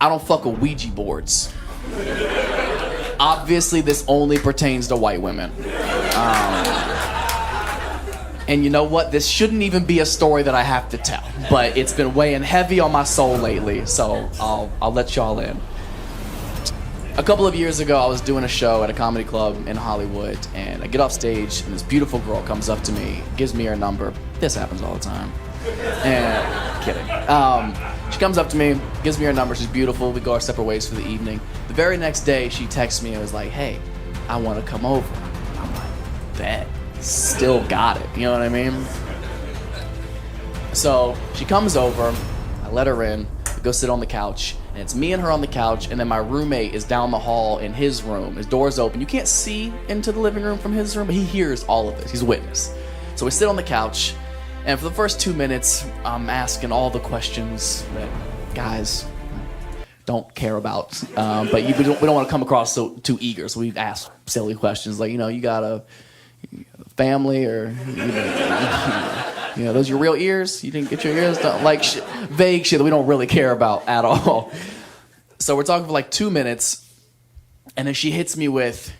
I don't fuck with Ouija boards. Obviously, this only pertains to white women. And you know what? This shouldn't even be a story that I have to tell, but it's been weighing heavy on my soul lately, so I'll let y'all in. A couple of years ago, I was doing a show at a comedy club in Hollywood, and I get off stage, and this beautiful girl comes up to me, gives me her number. This happens all the time. And kidding. She comes up to me, gives me her number. She's beautiful. We go our separate ways for the evening. The very next day, she texts me and was like, "Hey, I want to come over." I'm like, "Bet." Still got it. You know what I mean? So she comes over. I let her in. We go sit on the couch. And it's me and her on the couch, and then my roommate is down the hall in his room. His door's open. You can't see into the living room from his room, but he hears all of this. He's a witness. So we sit on the couch, and for the first 2 minutes, I'm asking all the questions that guys don't care about. But we don't want to come across too eager, so we ask silly questions like, you got a family, or those your real ears? You didn't get your ears done? Like vague shit that we don't really care about at all. So we're talking for like 2 minutes, and then she hits me with,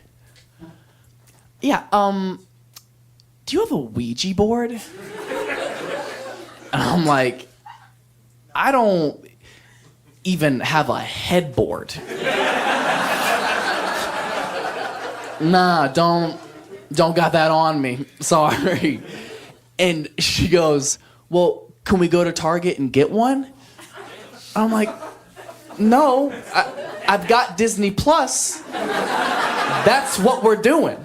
"Yeah, do you have a Ouija board?" And I'm like, "I don't even have a headboard." Nah, don't got that on me. Sorry. And she goes, "Well, can we go to Target and get one?" I'm like, "No, I've got Disney Plus. That's what we're doing."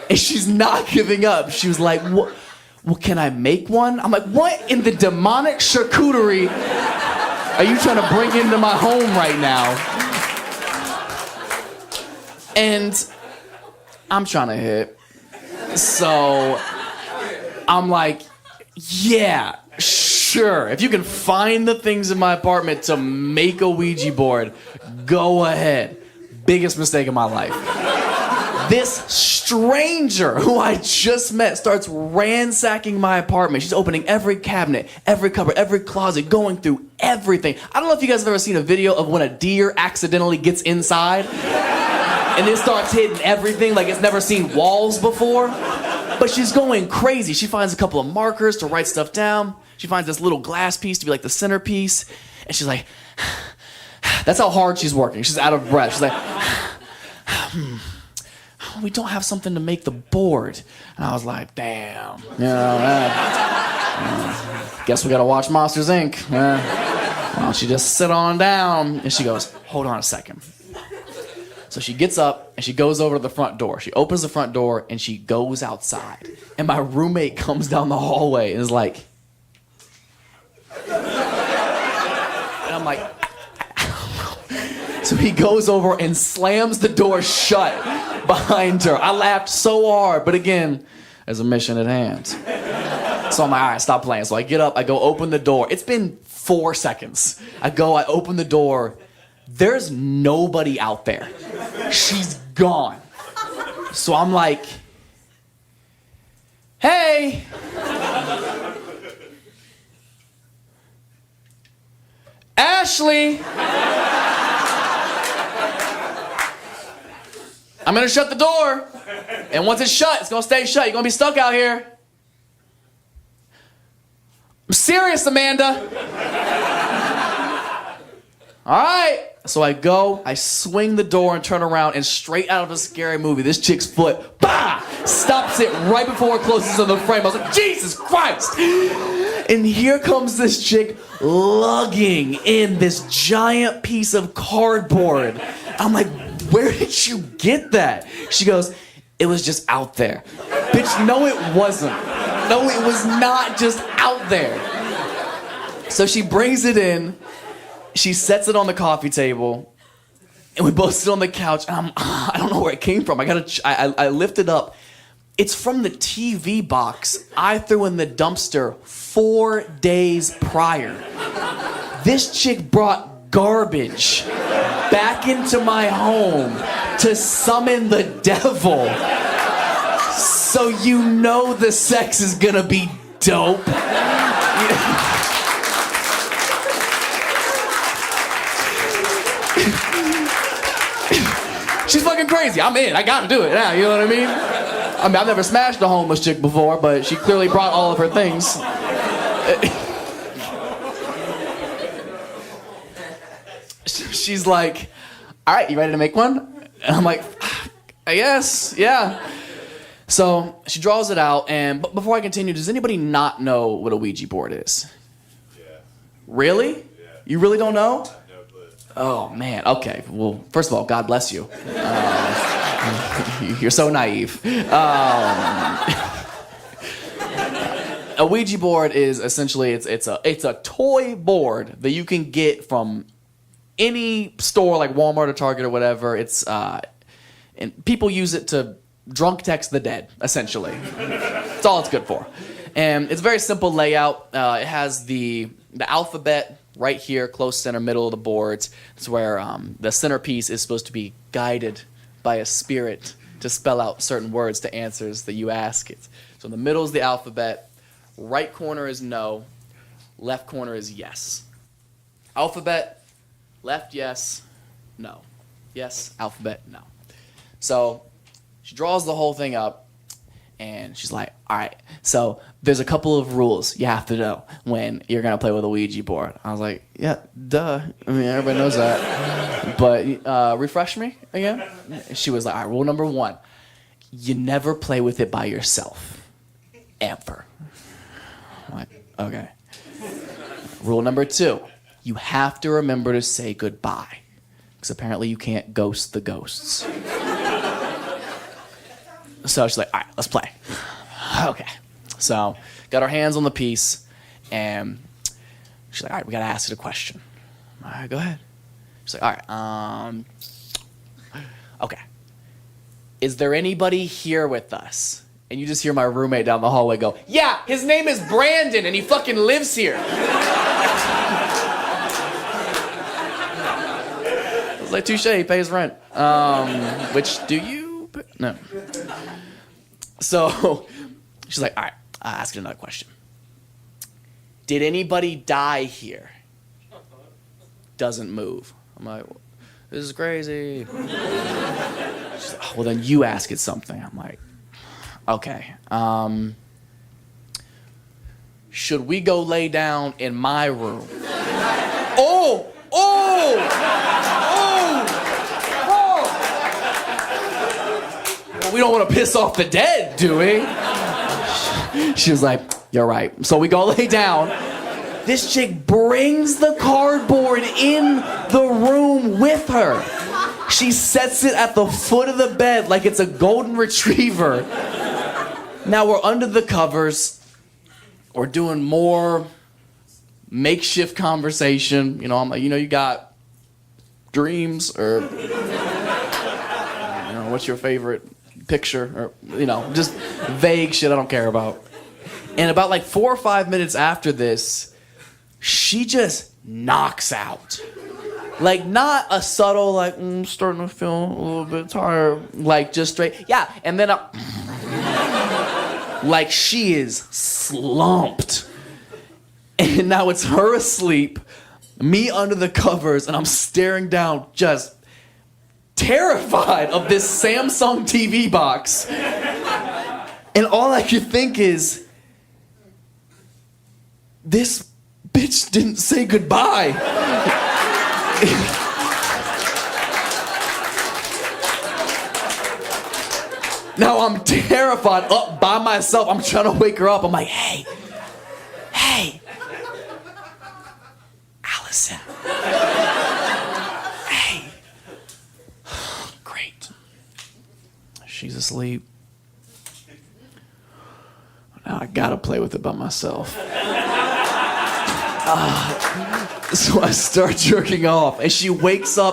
And she's not giving up. She was like, "Well, can I make one?" I'm like, "What in the demonic charcuterie are you trying to bring into my home right now?" And I'm trying to hit. So I'm like, "Yeah, sure. If you can find the things in my apartment to make a Ouija board, go ahead." Biggest mistake of my life. This stranger who I just met starts ransacking my apartment. She's opening every cabinet, every cupboard, every closet, going through everything. I don't know if you guys have ever seen a video of when a deer accidentally gets inside and it starts hitting everything like it's never seen walls before. But she's going crazy. She finds a couple of markers to write stuff down. She finds this little glass piece to be like the centerpiece. And she's like, that's how hard she's working. She's out of breath. She's like, "We don't have something to make the board." And I was like, "Damn. Guess we gotta watch Monsters, Inc. Why don't you just sit on down?" And she goes, "Hold on a second." So she gets up and she goes over to the front door. She opens the front door and she goes outside. And my roommate comes down the hallway and is like, and I'm like, so he goes over and slams the door shut behind her. I laughed so hard, but again, there's a mission at hand. So I'm like, all right, stop playing. So I get up, I go open the door. It's been 4 seconds. I open the door. There's nobody out there. She's gone. So I'm like, "Hey. Ashley. I'm gonna shut the door. And once it's shut, it's gonna stay shut. You're gonna be stuck out here." "I'm serious, Amanda." "All right." So I go, I swing the door and turn around, and straight out of a scary movie, this chick's foot, bah, stops it right before it closes on the frame. I was like, Jesus Christ. And here comes this chick lugging in this giant piece of cardboard. I'm like, "Where did you get that?" She goes, "It was just out there." Bitch, no it wasn't. No, it was not just out there. So she brings it in. She sets it on the coffee table, and we both sit on the couch, and I don't know where it came from. I lift it up. It's from the TV box I threw in the dumpster 4 days prior. This chick brought garbage back into my home to summon the devil. So you know the sex is gonna be dope. She's fucking crazy. I'm in. I gotta do it now. You know what I mean? I mean, I've never smashed a homeless chick before, but she clearly brought all of her things. She's like, all right, you ready to make one? And I'm like, I guess, yeah. So she draws it out, and before I continue, does anybody not know what a Ouija board is? Yeah. Really? Yeah. You really don't know? Oh, man. Okay. Well, first of all, God bless you. You're so naive. A Ouija board is essentially, it's a toy board that you can get from any store like Walmart or Target or whatever. And people use it to drunk text the dead, essentially. That's all it's good for. And it's a very simple layout. It has the alphabet right here, close center, middle of the boards. It's where the centerpiece is supposed to be guided by a spirit to spell out certain words to answers that you ask it. So in the middle is the alphabet. Right corner is no. Left corner is yes. Alphabet, left, yes, no. Yes, alphabet, no. So she draws the whole thing up, and she's like, all right, so there's a couple of rules you have to know when you're going to play with a Ouija board. I was like, yeah, duh. I mean, everybody knows that. But refresh me again. She was like, all right, rule number 1, you never play with it by yourself. Ever. I'm like, okay. Rule number 2, you have to remember to say goodbye. Because apparently you can't ghost the ghosts. So she's like, all right, let's play. Okay. So got our hands on the piece, and she's like, all right, we got to ask it a question. All right, go ahead. She's like, all right, okay. Is there anybody here with us? And you just hear my roommate down the hallway go, yeah, his name is Brandon, and he fucking lives here. I was like, touche, he pays rent. Which do you? No. So she's like, all right, I'll ask you another question. Did anybody die here? Doesn't move. I'm like, this is crazy. She's like, oh, well, then you ask it something. I'm like, okay. Should we go lay down in my room? Oh! We don't want to piss off the dead, do we? She was like, you're right. So we go lay down. This chick brings the cardboard in the room with her. She sets it at the foot of the bed like it's a golden retriever. Now we're under the covers. We're doing more makeshift conversation. You know, I'm like, you got dreams, or what's your favorite picture, or just vague shit I don't care about. And about like 4 or 5 minutes after this, she just knocks out. Like, not a subtle, like, I'm starting to feel a little bit tired. Like, just straight, yeah. And then like, she is slumped. And now it's her asleep, me under the covers, and I'm staring down, just terrified of this Samsung TV box. And all I could think is, this bitch didn't say goodbye. Now I'm terrified, up by myself. I'm trying to wake her up. I'm like, hey, Allison. Hey. Great. She's asleep. Now I gotta play with it by myself. So I start jerking off, and she wakes up